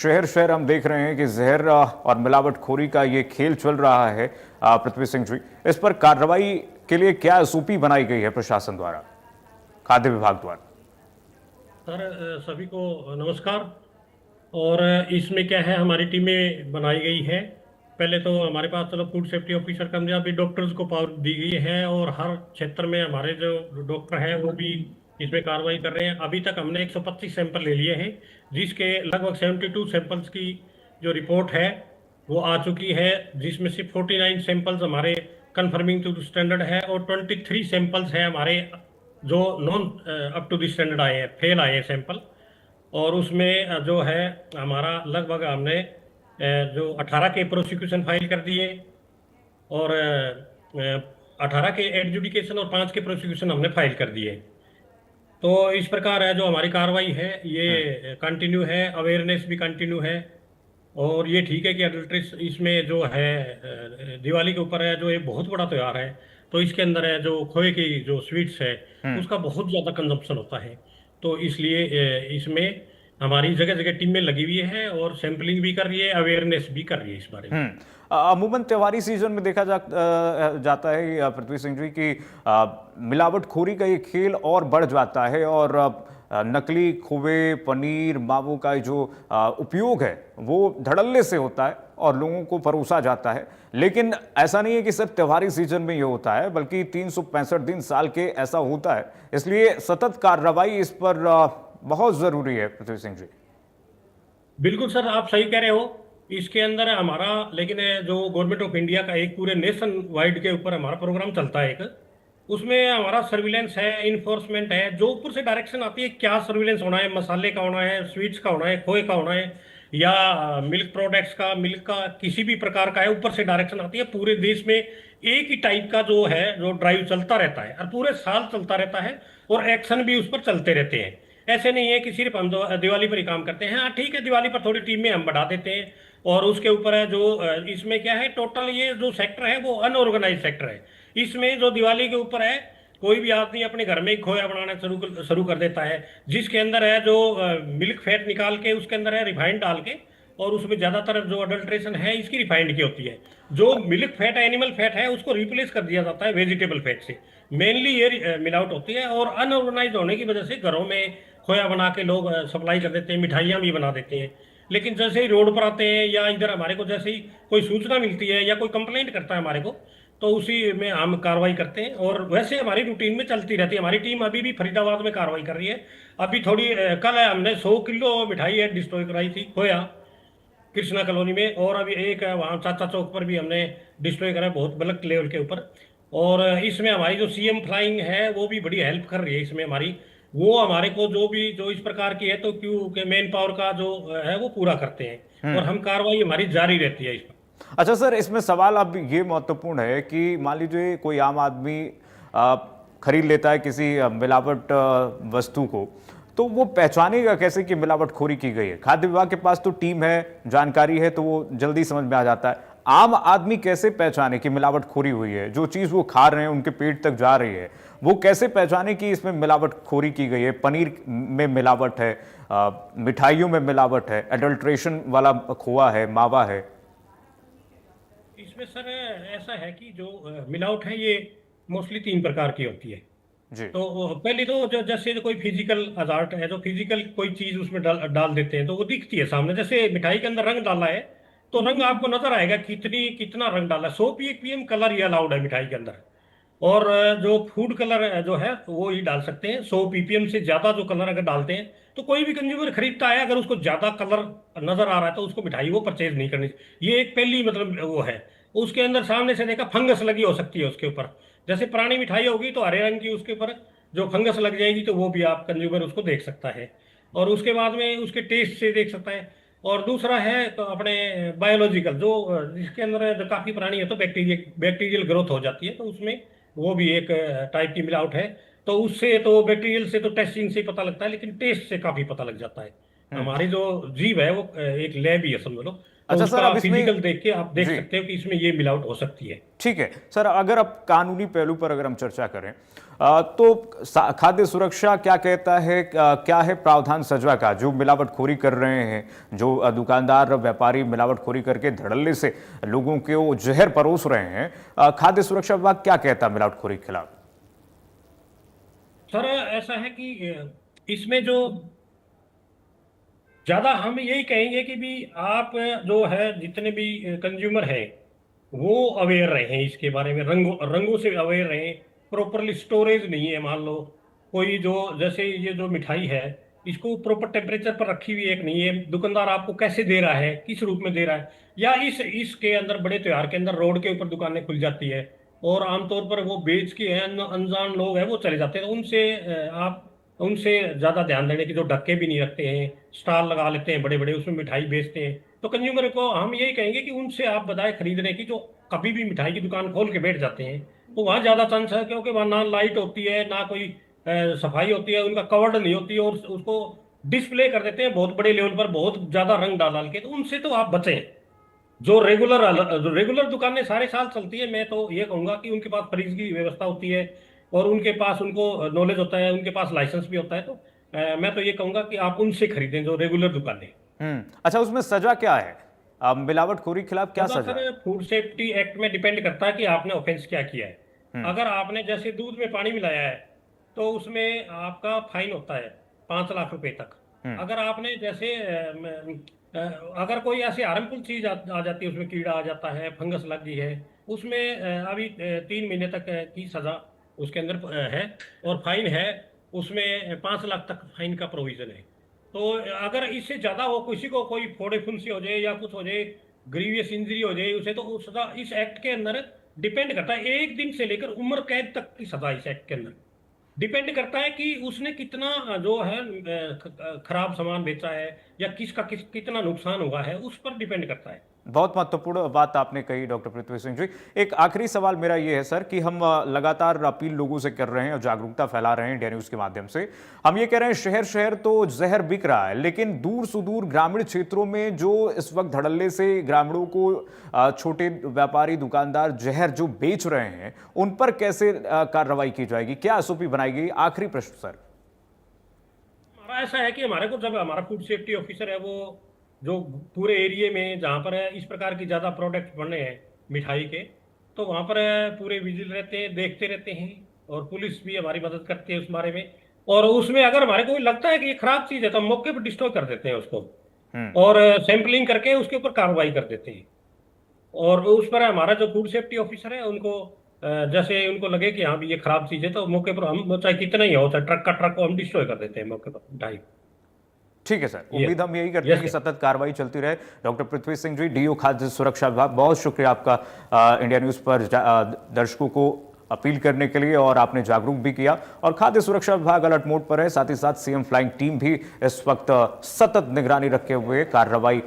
शहर शहर हम देख रहे हैं कि जहर और मिलावटखोरी का ये खेल चल रहा है। पृथ्वी सिंह जी, इस पर कार्रवाई के लिए क्या एसओपी बनाई गई है प्रशासन द्वारा, खाद्य विभाग द्वारा? सर, सभी को नमस्कार। और इसमें क्या है, हमारी टीमें बनाई गई है। पहले तो हमारे पास चलो फूड सेफ्टी ऑफिसर कम या अभी डॉक्टर्स को पावर दी गई है, और हर क्षेत्र में हमारे जो डॉक्टर हैं वो भी इसमें कार्रवाई कर रहे हैं। अभी तक हमने 125 सैंपल ले लिए हैं, जिसके लगभग 72 सैंपल्स की जो रिपोर्ट है वो आ चुकी है, जिसमें से 49 सैंपल्स हमारे कंफर्मिंग टू स्टैंडर्ड है, और 23 सैंपल्स हैं हमारे जो non up to the standard आए हैं, फेल आए हैं सैंपल। और उसमें जो है हमारा लगभग हमने जो 18 के प्रोसिक्यूशन फाइल कर दिए, और 18 के एडजुडिकेशन और 5 के प्रोसिक्यूशन हमने फाइल कर दिए। तो इस प्रकार है जो हमारी कार्रवाई है हम्म। ये कंटिन्यू है, अवेयरनेस भी कंटिन्यू है। और ये ठीक है कि अडल्ट्रेस इसमें जो है दिवाली के ऊपर है, जो एक बहुत बड़ा त्यौहार है, तो इसके अंदर है जो खोए की जो स्वीट्स है हम्म। उसका बहुत ज़्यादा कंजप्शन होता है। तो इसलिए इसमें हमारी जगह जगह टीमें लगी हुई है और सैंपलिंग भी कर रही है, अवेयरनेस भी कर रही है इस बारे में। अमूमन त्योहारी सीजन में देखा जाता है पृथ्वी सिंह जी की मिलावटखोरी का ये खेल और बढ़ जाता है, और नकली खोवे, पनीर, मावों का जो उपयोग है वो धड़ल्ले से होता है और लोगों को परोसा जाता है। लेकिन ऐसा नहीं है कि सिर्फ त्योहारी सीजन में ये होता है, बल्कि 365 दिन साल के ऐसा होता है। इसलिए सतत कार्रवाई इस पर बहुत जरूरी है पृथ्वी सिंह जी। बिल्कुल सर, आप सही कह रहे हो। इसके अंदर हमारा लेकिन जो गवर्नमेंट ऑफ इंडिया का एक पूरे नेशन वाइड के ऊपर हमारा प्रोग्राम चलता है एक, उसमें हमारा सर्विलेंस है, इन्फोर्समेंट है, जो ऊपर से डायरेक्शन आती है क्या सर्विलेंस होना है, मसाले का होना है, स्वीट्स का होना है, खोए का होना है, या मिल्क प्रोडक्ट्स का, मिल्क का किसी भी प्रकार का है, ऊपर से डायरेक्शन आती है। पूरे देश में एक ही टाइप का जो है जो ड्राइव चलता रहता है और पूरे साल चलता रहता है, और एक्शन भी उस पर चलते रहते हैं। ऐसे नहीं है कि सिर्फ हम दिवाली पर ही काम करते हैं। हाँ ठीक है, दिवाली पर थोड़ी टीमें हम बढ़ा देते हैं। और उसके ऊपर है जो इसमें क्या है, टोटल ये जो सेक्टर है वो अनऑर्गेनाइज सेक्टर है। इसमें जो दिवाली के ऊपर है, कोई भी आदमी अपने घर में ही खोया बनाना शुरू कर देता है, जिसके अंदर है जो मिल्क फैट निकाल के उसके अंदर है रिफाइंड डाल के, और उसमें ज्यादातर जो अडल्ट्रेशन है इसकी रिफाइंड की होती है। जो मिल्क फैट एनिमल फैट है उसको रिप्लेस कर दिया जाता है वेजिटेबल फैट से। मेनली ये मिलावट होती है, और अनऑर्गेनाइज होने की वजह से घरों में खोया बना के लोग सप्लाई कर देते हैं, मिठाइयाँ भी बना देते हैं। लेकिन जैसे ही रोड पर आते हैं या इधर हमारे को जैसे ही कोई सूचना मिलती है या कोई कंप्लेंट करता है हमारे को, तो उसी में हम कार्रवाई करते हैं। और वैसे हमारी रूटीन में चलती रहती है। हमारी टीम अभी भी फरीदाबाद में कार्रवाई कर रही है। अभी थोड़ी कल है हमने 100 किलो मिठाई है डिस्ट्रॉय कराई थी खोया, कृष्णा कॉलोनी में। और अभी एक है वहाँ चाचा चौक पर भी हमने डिस्ट्रॉय करा है, बहुत बल्क लेवल के ऊपर। और इसमें हमारी जो सीएम फ्लाइंग है वो भी बड़ी हेल्प कर रही है इसमें हमारी। वो हमारे को जो भी जो इस प्रकार की है तो क्यों के मेन पावर का जो है वो पूरा करते हैं, और हम कार्रवाई हमारी जारी रहती है इस पर। अच्छा सर, इसमें सवाल अब ये महत्वपूर्ण है कि मान लीजिए कोई आम आदमी आ, खरीद लेता है किसी मिलावट वस्तु को, तो वो पहचानेगा कैसे कि मिलावटखोरी की गई है? खाद्य विभाग के पास तो टीम है, जानकारी है, तो वो जल्दी समझ में आ जाता है। आम आदमी कैसे पहचाने कि मिलावटखोरी हुई है? जो चीज वो खा रहे हैं, उनके पेट तक जा रही है, वो कैसे पहचाने कि इसमें मिलावटखोरी की गई है? पनीर में मिलावट है, मिठाइयों में मिलावट है, एडल्ट्रेशन वाला खोआ है, मावा है। इसमें सर ऐसा है कि जो मिलावट है ये मोस्टली 3 प्रकार की होती है। जी। तो पहली तो जो जैसे कोई फिजिकल हजार्ड है, तो फिजिकल कोई चीज उसमें डाल डाल देते हैं तो वो दिखती है सामने। जैसे मिठाई के अंदर रंग डाला है तो रंग आपको नजर आएगा कितना रंग डाला है। 100 पीएम कलर ही अलाउड है मिठाई के अंदर। और जो फूड कलर जो है वो ही डाल सकते हैं। 100 पीपीएम से ज्यादा जो कलर अगर डालते हैं तो कोई भी कंज्यूमर खरीदता है, अगर उसको ज्यादा कलर नजर आ रहा है तो उसको मिठाई वो परचेज नहीं करनी चाहिए। ये एक पहली मतलब वो है। उसके अंदर सामने से देखा फंगस लगी हो सकती है उसके ऊपर। जैसे पुरानी मिठाई होगी तो हरे रंग की उसके ऊपर जो फंगस लग जाएगी, तो वो भी आप कंज्यूमर उसको देख सकता है। और उसके बाद में उसके टेस्ट से देख सकता है। और दूसरा है तो अपने बायोलॉजिकल जो जिसके अंदर जो काफी पुरानी है तो बैक्टीरियल ग्रोथ हो जाती है, तो उसमें वो भी एक टाइप की मिलावट है। तो उससे तो बैक्टीरियल से तो टेस्टिंग से ही पता लगता है, लेकिन टेस्ट से काफी पता लग जाता है। हम्म। हमारी जो जीभ है वो एक लैब ही है समझ लो। तो अच्छा सर, उसका अब इसमें फिजिकल देख के आप देख जी सकते हो कि इसमें ये मिलावट हो सकती है। ठीक है सर, अगर अब कानूनी पहलू पर अगर हम चर्चा करें तो खाद्य सुरक्षा क्या कहता है, क्या है प्रावधान सजा का जो मिलावटखोरी कर रहे हैं, जो दुकानदार व्यापारी मिलावटखोरी करके धड़ल्ले से लोगों को जहर परोस रहे हैं, खाद्य सुरक्षा विभाग क्या कहता है मिलावटखोरी के खिलाफ? सर ऐसा है कि इसमें जो ज्यादा हम यही कहेंगे कि भी आप जो है जितने भी कंज्यूमर हैं वो अवेयर रहे इसके बारे में, रंगों रंगों से अवेयर रहे। प्रॉपरली स्टोरेज नहीं है, मान लो कोई जो जैसे ये जो मिठाई है इसको प्रॉपर टेम्परेचर पर रखी हुई एक नहीं है, दुकानदार आपको कैसे दे रहा है, किस रूप में दे रहा है, या इसके अंदर बड़े त्योहार के अंदर रोड के ऊपर दुकानें खुल जाती है और आमतौर पर वो बेच के हैं, अनजान लोग हैं वो चले जाते हैं, तो उनसे आप उनसे ज्यादा ध्यान देने की, जो ढक्के भी नहीं रखते हैं, स्टॉल लगा लेते हैं बड़े बड़े, उसमें मिठाई बेचते हैं, तो कंज्यूमर को हम यही कहेंगे कि उनसे आप बजाय खरीदने की, जो कभी भी मिठाई की दुकान खोल के बैठ जाते हैं, तो वहाँ ज्यादा चांस है, क्योंकि वहाँ ना लाइट होती है ना कोई सफाई होती है, उनका कवर्ड नहीं होती है, और उसको डिस्प्ले कर देते हैं बहुत बड़े लेवल पर, बहुत ज्यादा रंग डाल डाल के, तो उनसे तो आप बचें। जो रेगुलर दुकानें सारे साल चलती है, मैं तो ये कहूंगा कि उनके पास फ्रिज की व्यवस्था होती है और उनके पास उनको नॉलेज होता है, उनके पास लाइसेंस भी होता है, तो मैं तो ये कहूंगा कि आप उनसे खरीदें जो रेगुलर दुकानें। अच्छा, उसमें सजा क्या है? मिलावटखोरी के खिलाफ क्या सजा सजा है? सर फूड सेफ्टी एक्ट में डिपेंड करता है कि आपने ऑफेंस क्या किया है। हम्म। अगर आपने जैसे दूध में पानी मिलाया है तो उसमें आपका फाइन होता है 5 लाख रुपए तक। हम्म। अगर आपने जैसे अगर कोई ऐसी हार्मफुल चीज आ जाती है, उसमें कीड़ा आ जाता है, फंगस लग गई है, उसमें अभी 3 महीने तक की सजा उसके अंदर है, और फाइन है उसमें 5 लाख तक फाइन का प्रोविजन है। तो अगर इससे ज्यादा हो, किसी को कोई फोड़े फुंसी हो जाए या कुछ हो जाए, ग्रीवियस इंजरी हो जाए उसे, तो उसका इस एक्ट के अंदर डिपेंड करता है, 1 दिन से लेकर उम्र कैद तक की सजा इस एक्ट के अंदर डिपेंड करता है कि उसने कितना जो है खराब सामान बेचा है, या कितना नुकसान हुआ है, उस पर डिपेंड करता है। बहुत महत्वपूर्ण बात आपने कही डॉक्टर पृथ्वी सिंह जी। एक आखिरी सवाल मेरा ये है सर कि हम लगातार अपील लोगों से कर रहे हैं और जागरूकता फैला रहे हैं इंडिया न्यूज के माध्यम से। हम ये कह रहे हैं शहर शहर तो जहर बिक रहा है, लेकिन दूर सुदूर ग्रामीण क्षेत्रों में जो इस वक्त धड़ल्ले से ग्रामीणों को छोटे व्यापारी दुकानदार जहर जो बेच रहे हैं उन पर कैसे कार्रवाई की जाएगी, क्या एसओपी बनाई गई? आखिरी प्रश्न सर। हमारा ऐसा है कि हमारे को जब हमारा फूड सेफ्टी ऑफिसर है वो जो पूरे एरिया में जहाँ पर इस प्रकार की ज़्यादा प्रोडक्ट बने हैं मिठाई के, तो वहाँ पर पूरे विजिल रहते हैं, देखते रहते हैं, और पुलिस भी हमारी मदद करती है उस बारे में। और उसमें अगर हमारे को लगता है कि ये खराब चीज़ है तो हम मौके पर डिस्ट्रॉय कर देते हैं उसको, हम्म। और सैंपलिंग करके उसके ऊपर कार्रवाई कर देते हैं। और उस पर हमारा जो फूड सेफ्टी ऑफिसर है उनको जैसे उनको लगे कि हाँ भी ये खराब चीज़ है, तो मौके पर हम चाहे कितना ही हो, चाहे ट्रक का ट्रक को हम डिस्ट्रॉय कर देते हैं मौके पर ढाई। ठीक है सर, ये उम्मीद हम यही करते हैं यस कि सर। सतत कार्रवाई चलती रहे। डॉक्टर पृथ्वी सिंह जी, डीओ खाद्य सुरक्षा विभाग, बहुत शुक्रिया आपका इंडिया न्यूज पर दर्शकों को अपील करने के लिए, और आपने जागरूक भी किया। और खाद्य सुरक्षा विभाग अलर्ट मोड पर है, साथ ही साथ सीएम फ्लाइंग टीम भी इस वक्त सतत निगरानी रखे हुए कार्रवाई